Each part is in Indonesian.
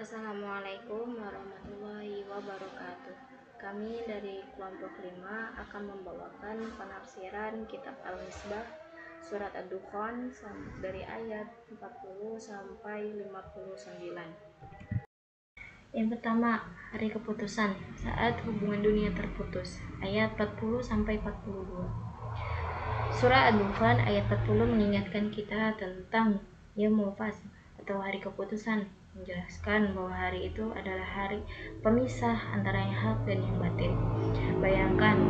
Assalamualaikum warahmatullahi wabarakatuh. Kami dari kelompok 5 akan membawakan penafsiran kitab Al-Misbah surat Ad-Dukhan dari ayat 40 sampai 59. Yang pertama, hari keputusan, saat hubungan dunia terputus, ayat 40 sampai 42. Surah Ad-Dukhan ayat 40 mengingatkan kita tentang Yaumul Fasl atau hari keputusan, menjelaskan bahwa hari itu adalah hari pemisah antara yang hak dan yang batil. Bayangkan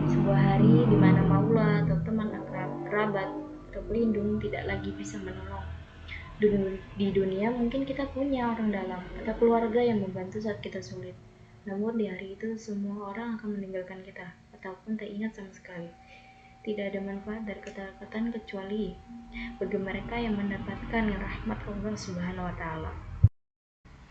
sebuah hari di mana maula atau teman akrab, kerabat, atau pelindung tidak lagi bisa menolong. Di dunia mungkin kita punya orang dalam atau keluarga yang membantu saat kita sulit. Namun di hari itu semua orang akan meninggalkan kita ataupun tak ingat sama sekali. Tidak ada manfaat dari ketaatan kecuali bagi mereka yang mendapatkan rahmat Allah Subhanahu wa Ta'ala.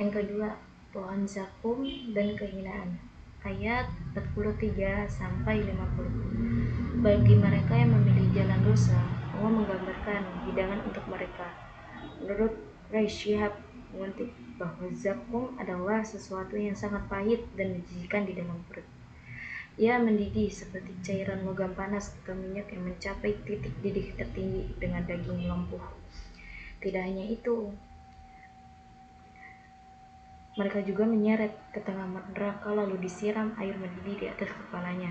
Yang kedua, pohon zakum dan kehinaan. Ayat 43 sampai 50. Bagi mereka yang memilih jalan dosa, Allah menggambarkan hidangan untuk mereka. Menurut Quraisy Shihab mengutip bahwa zakum adalah sesuatu yang sangat pahit dan menjijikan di dalam perut. Ia mendidih seperti cairan logam panas atau minyak yang mencapai titik didih tertinggi dengan daging lempuh. Tidak hanya itu, mereka juga menyeret ke tengah neraka lalu disiram air mendidih di atas kepalanya.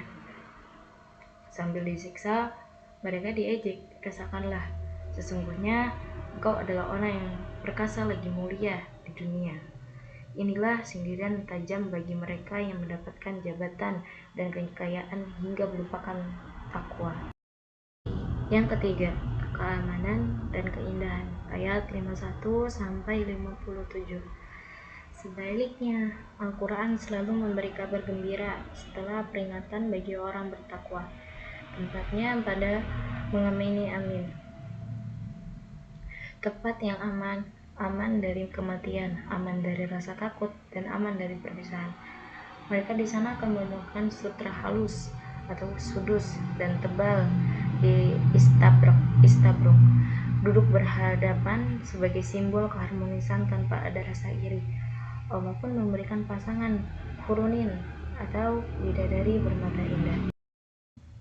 Sambil disiksa, mereka diejek, rasakanlah, sesungguhnya engkau adalah orang yang perkasa lagi mulia di dunia. Inilah sindiran tajam bagi mereka yang mendapatkan jabatan dan kekayaan hingga melupakan takwa. Yang ketiga, keamanan dan keindahan. Ayat 51 sampai 57. Sebaliknya, Al-Quran selalu memberi kabar gembira setelah peringatan bagi orang bertakwa. Tempatnya pada mengamini amin. Tempat yang aman, aman dari kematian, aman dari rasa takut, dan aman dari perpisahan. Mereka di sana akan menggunakan sutra halus atau sudus dan tebal di istabrok, duduk berhadapan sebagai simbol keharmonisan tanpa ada rasa iri. Allah pun memberikan pasangan hurunin atau bidadari bermata indah.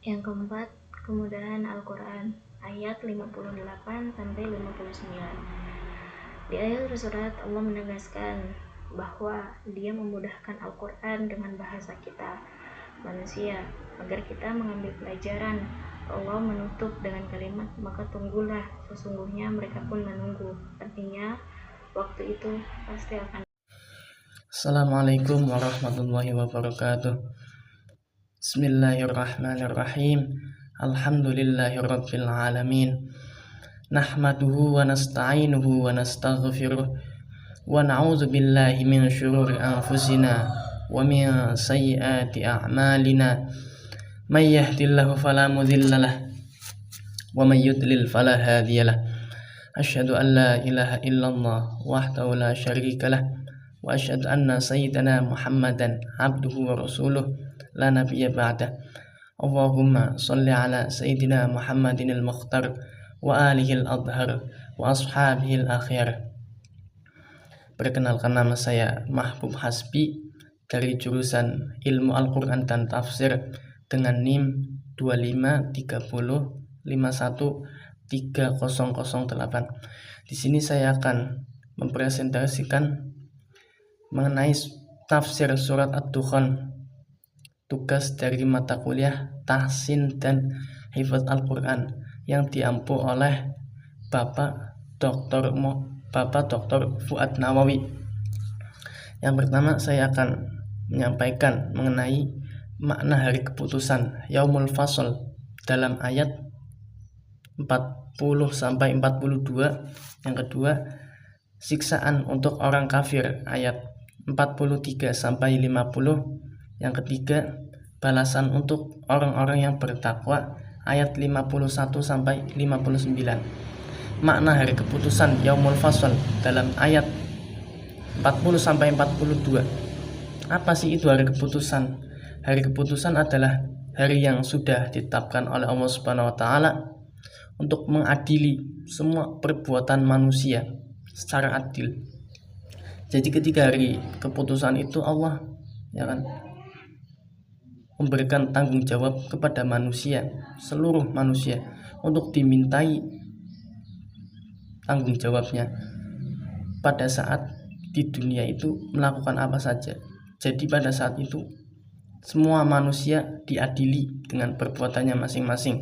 Yang keempat, kemudahan Al-Quran, ayat 58 sampai 59. Di akhir surat Allah menegaskan bahwa Dia memudahkan Al-Quran dengan bahasa kita manusia agar kita mengambil pelajaran. Allah menutup dengan kalimat maka tunggulah, sesungguhnya mereka pun menunggu. Artinya waktu itu pasti akan. Assalamualaikum warahmatullahi wabarakatuh. Bismillahirrahmanirrahim. Alhamdulillahirabbil alamin. Nahmaduhu wa nasta'inuhu wa nastaghfiruh wa na'udzu billahi min syururi anfusina wa min sayyiati a'malina. May yahdihillahu fala mudhillalah wa may yudlil fala hadiyalah. Asyhadu an la ilaha illallah wahdahu la syarikalah wa asyhadu anna sayyidana Muhammadan abduhu wa rasuluh la nabiyya ba'dah. Allahumma sholli ala sayyidina Muhammadin al-mukhtar wa alihi al-adhar wa ashabihi al-akhyar. Perkenalkan, nama saya Mahbub Hasbi dari jurusan Ilmu Al-Quran dan Tafsir dengan NIM 2530513008. Di sini saya akan mempresentasikan mengenai tafsir surat Ad-Dukhan, tugas dari mata kuliah Tahsin dan Hifdz Al-Quran yang diampu oleh Bapak Dr. Fuad Nawawi. Yang pertama, saya akan menyampaikan mengenai makna hari keputusan Yaumul Fasl dalam ayat 40 sampai 42. Yang kedua, siksaan untuk orang kafir ayat 43 sampai 50. Yang ketiga, balasan untuk orang-orang yang bertakwa ayat 51 sampai 59. Makna hari keputusan Yaumul Fasl dalam ayat 40 sampai 42. Apa sih itu hari keputusan? Hari keputusan adalah hari yang sudah ditetapkan oleh Allah Subhanahu wa Ta'ala untuk mengadili semua perbuatan manusia secara adil. Jadi ketika hari keputusan itu Allah ya kan memberikan tanggung jawab kepada manusia, seluruh manusia, untuk dimintai tanggung jawabnya pada saat di dunia itu melakukan apa saja. Jadi pada saat itu semua manusia diadili dengan perbuatannya masing-masing.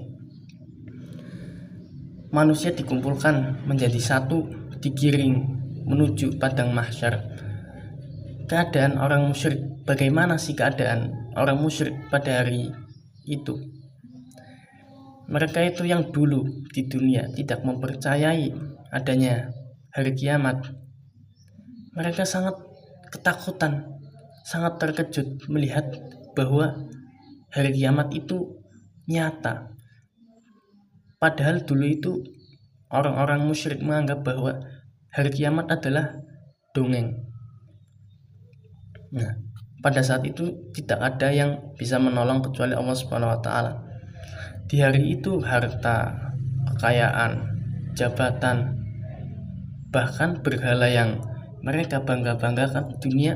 Manusia dikumpulkan menjadi satu, digiring menuju padang mahsyar. Keadaan orang musyrik, bagaimana sih keadaan orang musyrik pada hari itu? Mereka itu yang dulu di dunia tidak mempercayai adanya hari kiamat. Mereka sangat ketakutan, sangat terkejut melihat bahwa hari kiamat itu nyata. Padahal dulu itu orang-orang musyrik menganggap bahwa hari kiamat adalah dongeng. Nah, pada saat itu tidak ada yang bisa menolong kecuali Allah Subhanahu wa taala. Di hari itu harta, kekayaan, jabatan, bahkan berhala yang mereka bangga-banggakan di dunia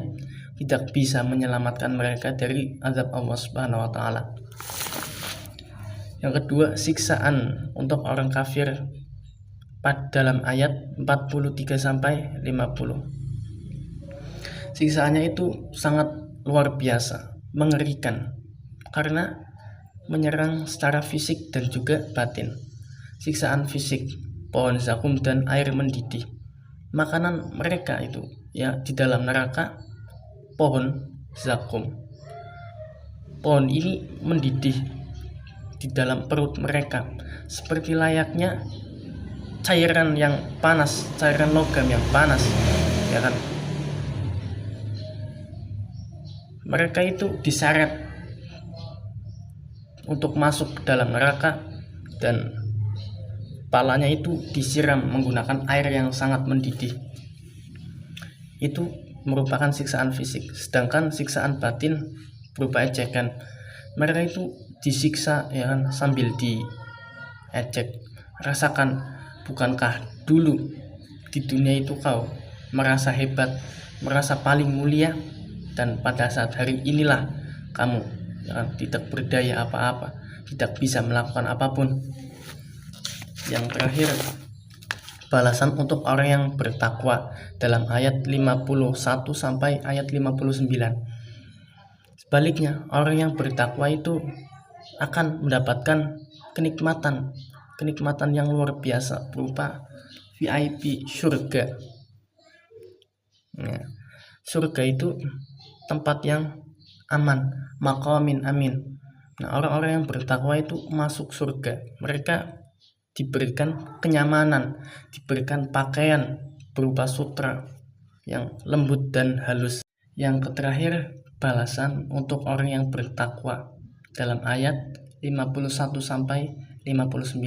tidak bisa menyelamatkan mereka dari azab Allah Subhanahu wa taala. Yang kedua, siksaan untuk orang kafir dalam ayat 43 sampai 50. Siksaannya itu sangat luar biasa, mengerikan karena menyerang secara fisik dan juga batin. Siksaan fisik, pohon zakum dan air mendidih. Makanan mereka itu ya di dalam neraka pohon zakum. Pohon ini mendidih di dalam perut mereka seperti layaknya cairan yang panas, cairan logam yang panas, ya kan? Mereka itu diseret untuk masuk ke dalam neraka dan kepalanya itu disiram menggunakan air yang sangat mendidih. Itu merupakan siksaan fisik. Sedangkan siksaan batin berupa ejekan. Mereka itu disiksa ya kan, sambil diejek. Rasakan, bukankah dulu di dunia itu kau merasa hebat, merasa paling mulia, dan pada saat hari inilah kamu ya kan, tidak berdaya apa-apa, tidak bisa melakukan apapun. Yang terakhir, balasan untuk orang yang bertakwa dalam ayat 51 sampai ayat 59. Sebaliknya, orang yang bertakwa itu akan mendapatkan kenikmatan yang luar biasa berupa VIP surga. Nah, surga itu tempat yang aman, maqamin amin. Nah, orang-orang yang bertakwa itu masuk surga. Mereka diberikan kenyamanan, diberikan pakaian berupa sutra yang lembut dan halus. Yang terakhir, balasan untuk orang yang bertakwa dalam ayat 51 sampai 59.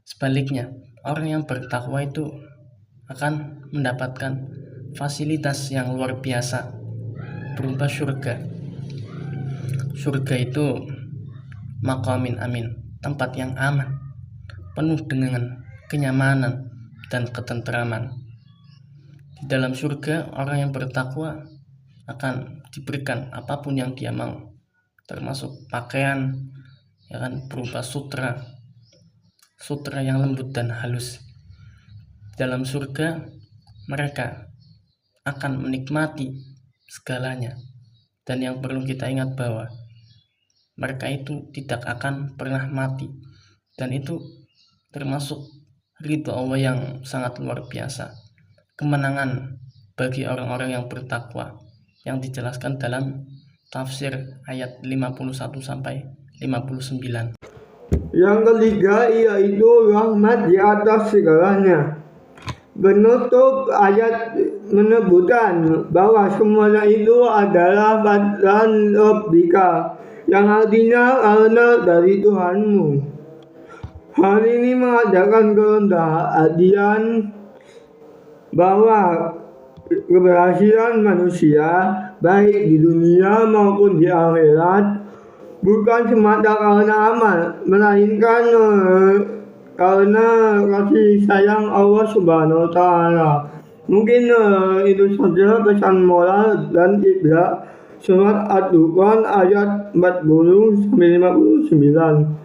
Sebaliknya, orang yang bertakwa itu akan mendapatkan fasilitas yang luar biasa berupa surga. Surga itu maqamin amin, tempat yang aman, penuh dengan kenyamanan dan ketentraman. Di dalam surga, orang yang bertakwa akan diberikan apapun yang dia mau, termasuk pakaian ya kan, berupa sutra yang lembut dan halus. Di dalam surga mereka akan menikmati segalanya, dan yang perlu kita ingat bahwa mereka itu tidak akan pernah mati, dan itu termasuk ridho Allah yang sangat luar biasa, kemenangan bagi orang-orang yang bertakwa yang dijelaskan dalam tafsir ayat 51 sampai 59. Yang ketiga yaitu rahmat di atas segalanya. Penutup ayat menyebutkan bahwa semuanya itu adalah fadlan Rabbika, yang artinya karena dari Tuhanmu. Hal ini mengajarkan kerendahan hatian bahwa keberhasilan manusia baik di dunia maupun di akhirat bukan semata karena amal, melainkan karena kasih sayang Allah Subhanahu wa taala. Mungkin itu saja pesan moral dan ibra surat Ad-Dukhan ayat 40 sampai 59.